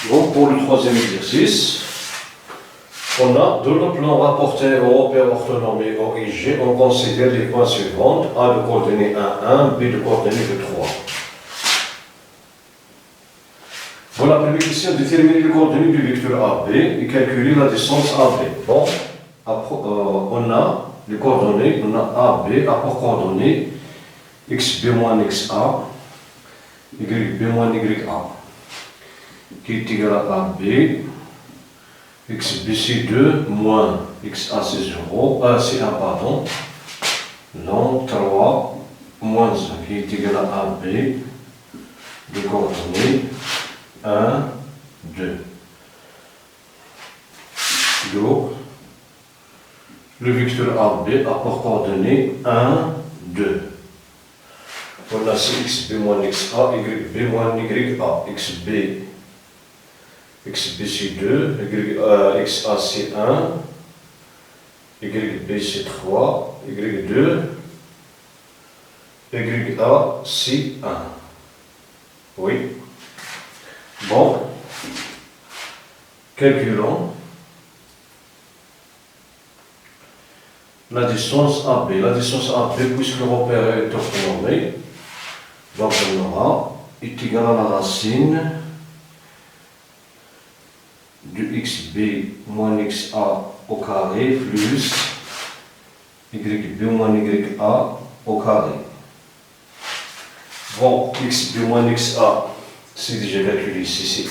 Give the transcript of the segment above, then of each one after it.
Donc pour le troisième exercice, on a dans le plan rapporté au repère orthonormé OIG, on considère les points suivants: A de coordonnées 1, 1, B de coordonnées de 3. Pour la première question, déterminer les coordonnées du vecteur AB et calculer la distance AB. Bon, on a les coordonnées, on a AB a pour coordonnées xb moins xa, yb moins ya, qui est égal à AB, xbc2 moins xa1 pardon, donc 3 moins 1, qui est égal à AB de coordonnées 1, 2. Donc, le vecteur AB a pour coordonnées 1, 2. On a xb moins xa, yb moins ya, xbc2, xac1, ybc3, y2, yac1. Oui. Bon, calculons la distance AB. La distance AB, puisque le repère est orthonormé, donc on aura est égal à la racine du xb moins xa au carré plus yb moins ya au carré. Bon, xb moins xa, c'est déjà calculé ici, c'est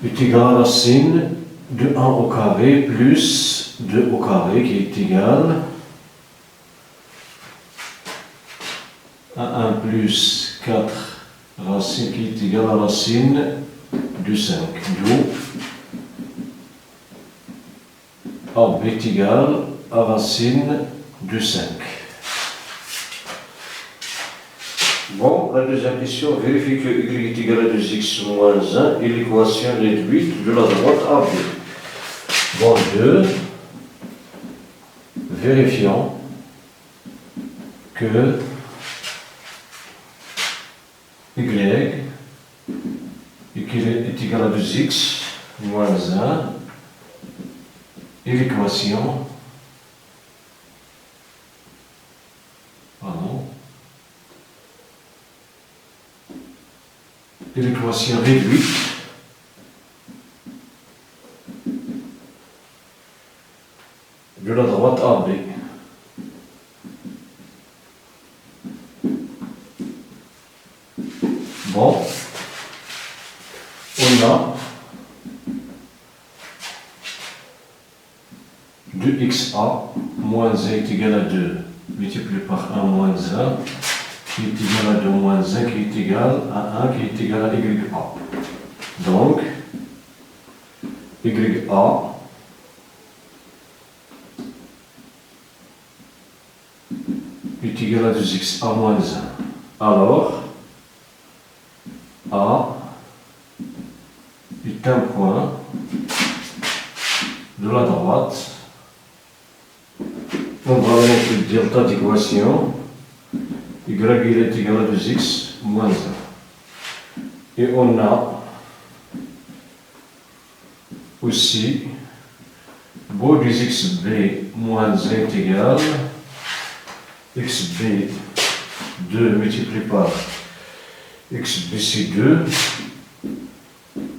1, est égal à la racine de 1 au carré plus 2 au carré qui est égal à 1 plus 4 racine qui est égal à la racine de 5. D'où AB est égal à racine de 5. Bon, la deuxième question, vérifie que y est égal à 2x moins 1 et l'équation réduite de la droite AB. Bon, 2, vérifions que y est égal à 2x moins 1 et l'équation et l'équation réduite de la droite AB. Bon, on a 2xa moins 1 est égal à 2 multiplié par 1 moins 1 qui est égal à 2 moins 1 qui est égal à 1 qui est égal à ya. Donc, ya est égal à 2xa moins 1. Alors, A est un point de la droite. On va mettre le delta d'équation. Y est égal à 2x moins 1. Et on a aussi beau 2xb moins 1 est égal xb2 multiplié par xbc2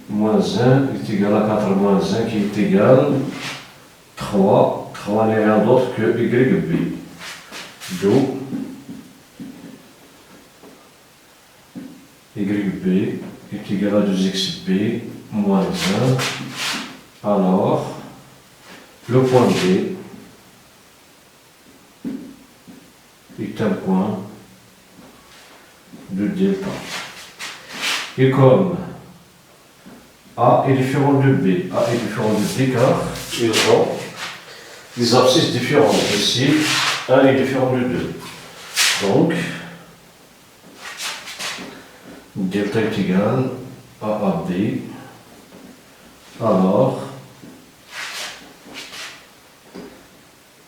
moins 1 est égal à 4 moins 1 qui est égal 3. 3 n'est rien d'autre que yb. D'où yb est égal à 2xb moins 1. Alors, le point B est un point de delta. Et comme A est différent de B, A est différent de B car ils ont des abscisses différentes. Ici, 1 est différent de 2. Donc, delta est égal à AB. Alors,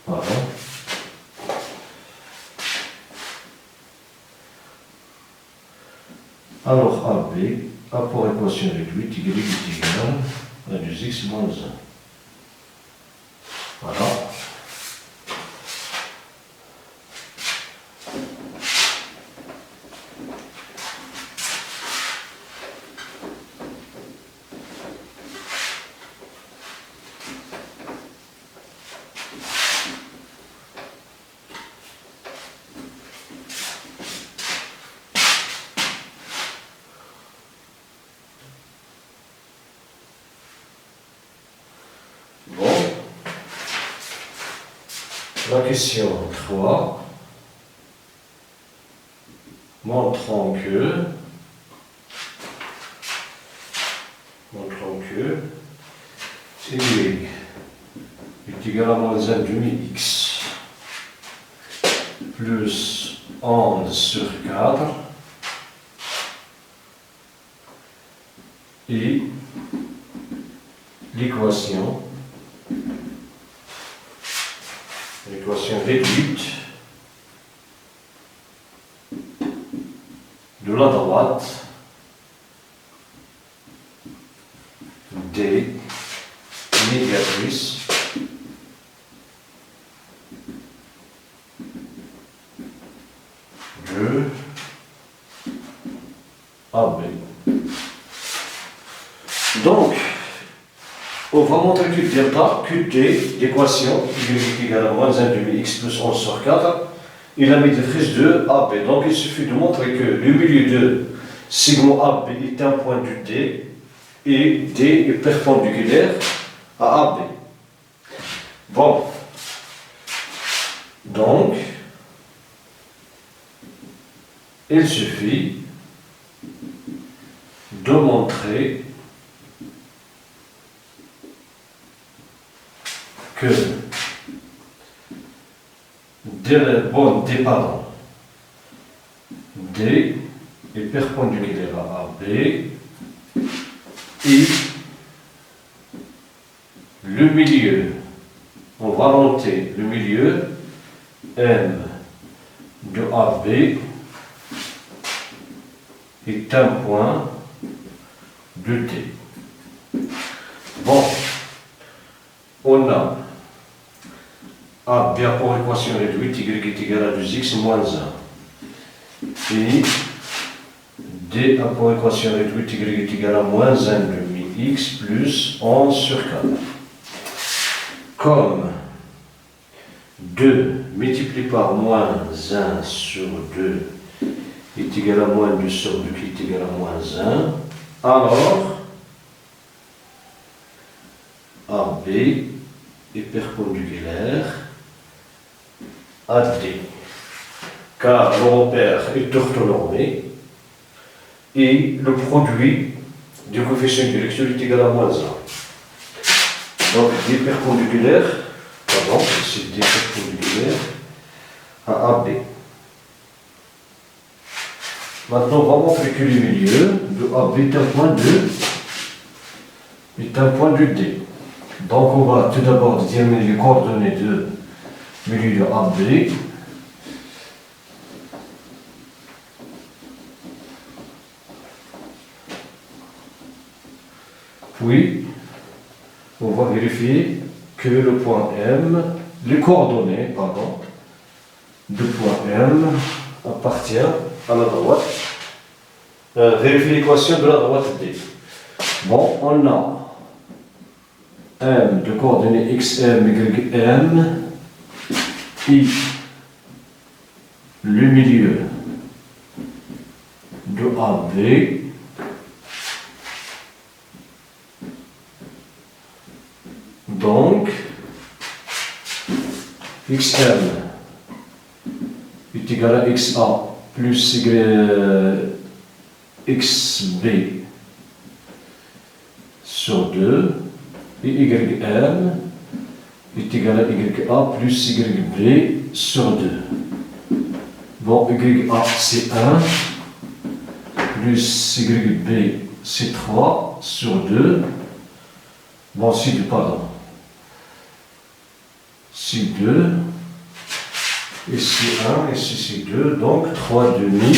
voilà. Alors AB A pour équation réduite, y est égal à 2x moins 1. Voilà. Bon, la question 3, montrant que y est égal à moins 1 demi x plus 11 sur 4 et l'équation réduite de la droite D médiatrice de AB. Donc, on va montrer que delta QT d'équation y est égal à moins 1 demi x plus 11 sur 4 et la médiatrice de AB. Donc il suffit de montrer que le milieu de sigma AB est un point du D et D est perpendiculaire à AB. Bon, donc il suffit de montrer que D est perpendiculaire à AB et le milieu, on va noter le milieu M de AB est un point de D. Bon, on a A bien pour équation réduite, y est égal à 2x moins 1. Et D A pour équation réduite, y est égal à moins 1 demi x plus 11 sur 4. Comme 2 multiplié par moins 1 sur 2 est égal à moins 2 sur 2 qui est égal à moins 1, alors AB est perpendiculaire à D, car le repère est orthonormé et le produit du coefficient de direction est égal à moins 1. Donc D perpendiculaire, c'est D perpendiculaire à AB. Maintenant, on va montrer que le milieu de AB est un point de D. Donc on va tout d'abord déterminer les coordonnées de milieu de AB. Puis, on va vérifier que le point M, les coordonnées, du point M appartient à la droite. Vérifier l'équation de la droite D. Bon, on a M de coordonnées xm, ym, et le milieu de AB donc xm est égal à xa plus xb sur 2 et ym est égal à ya plus yb sur 2. Bon, ya c'est 1 plus yb c'est 3 sur 2. Bon, c'est 2, pardon. C'est 2. Ici 1, ici c'est 2. Donc 3 demi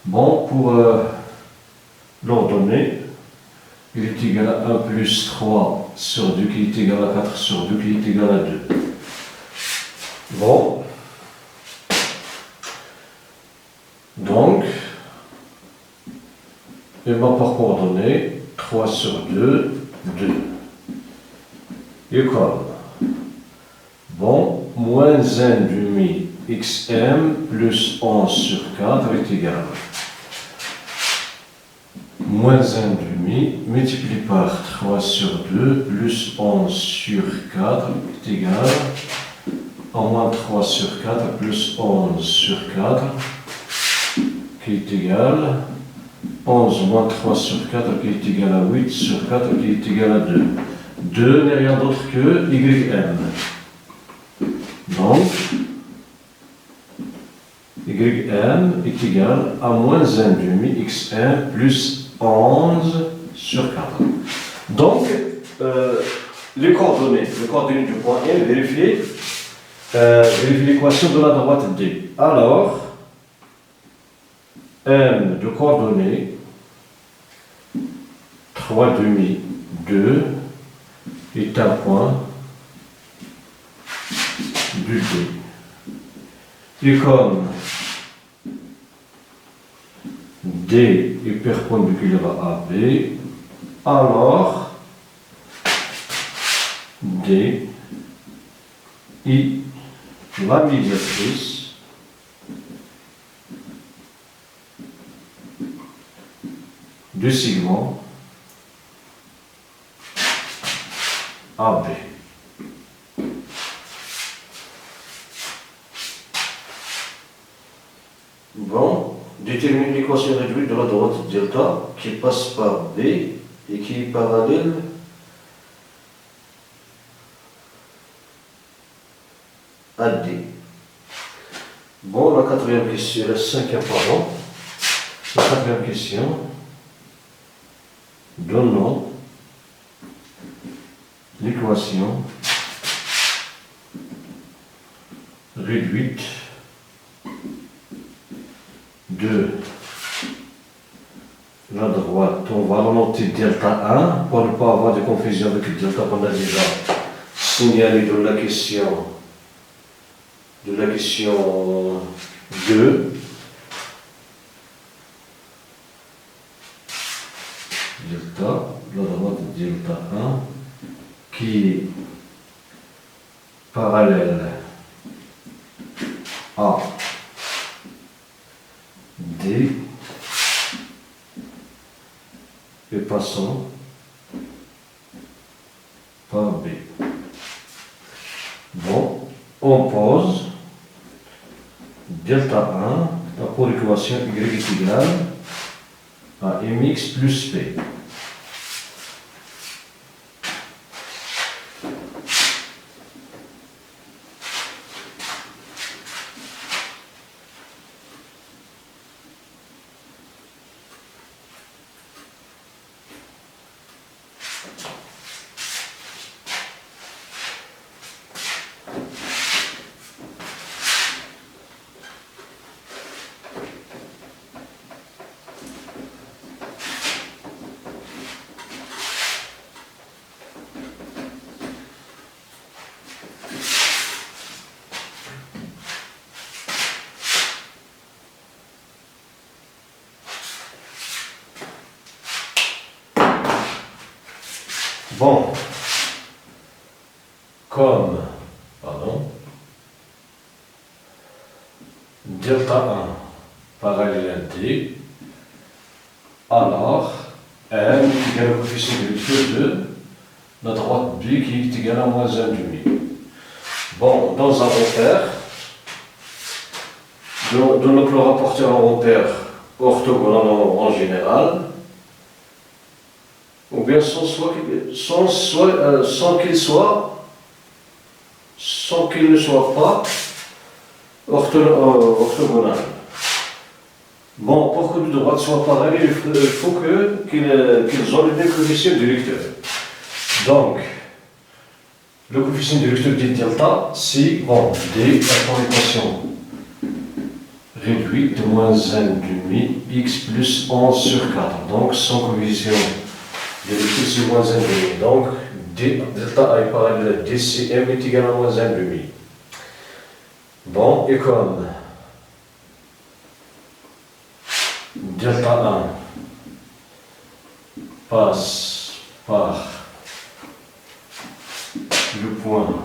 Bon, pour l'ordonnée, il est égal à 1 plus 3 sur 2 qui est égal à 4 sur 2 qui est égal à 2. Bon. Donc, et ma par coordonnée, 3 sur 2, 2. Et comme, bon, moins 1 demi xm plus 11 sur 4 est égal à moins 1 demi multiplié par 3 sur 2 plus 11 sur 4 est égal à moins 3 sur 4 plus 11 sur 4 qui est égal 11 moins 3 sur 4 qui est égal à 8 sur 4 qui est égal à 2. 2 n'est rien d'autre que ym. Donc, ym est égal à moins 1 demi xm plus 11 sur 4. Donc, les coordonnées du point M, vérifiez l'équation de la droite D. Alors, M de coordonnées 3 demi 2 est un point du D. Et comme D est perpendiculaire à AB, alors D est la médiatrice du segment AB. Bon, détermine l'équation réduite de la droite delta qui passe par B et qui est parallèle à D. Bon, la quatrième question, la cinquième, pardon. La quatrième question, donnons l'équation réduite de la droite. On va noter delta 1 pour ne pas avoir de confusion avec le delta qu'on a déjà signalé de la question 2. Delta, la droite delta 1 qui est parallèle à D et passons par B. Bon, on pose delta 1 pour l'équation y est égale à mx plus p. Bon, comme, delta 1 parallèle à D, alors M est égal au coefficient de lecture de la droite B qui est égal à moins 1 demi. Bon, dans un repère, donc le rapporter un repère orthogonal en général, ou bien sans qu'il ne soit pas orthogonal. Bon, pour que les deux droites soient parallèles, il faut qu'ils ont le même coefficient directeur. Donc, le coefficient directeur de delta, c'est bon, D, la l'équation réduit de moins 1 demi x plus 11 sur 4. Donc, sans coefficient de x c'est moins 1 demi. Donc, delta A est parallèle à DCM est égal à moins 1 demi. Bon, et comme delta 1 passe par le point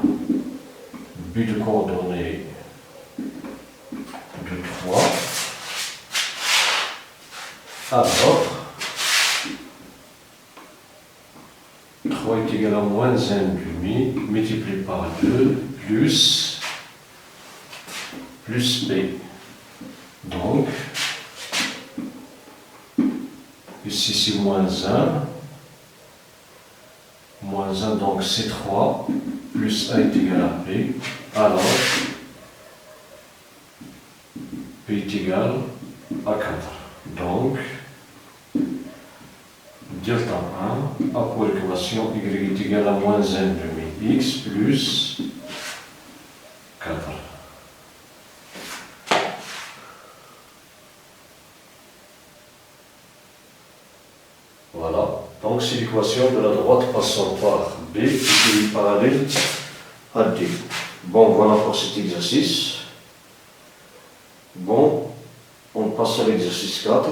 B de coordonnées de 3, alors 3 est égal à moins 1 demi multiplié par 2 plus B. Donc, ici c'est moins 1. Moins 1, donc c'est 3. Plus A est égal à B. Alors, P est égal à 4. Donc, delta 1 a pour équation y est égal à moins 1 demi x plus 4. Voilà, donc c'est l'équation de la droite passant par B qui est parallèle à D. Bon, voilà pour cet exercice. Bon, on passe à l'exercice 4.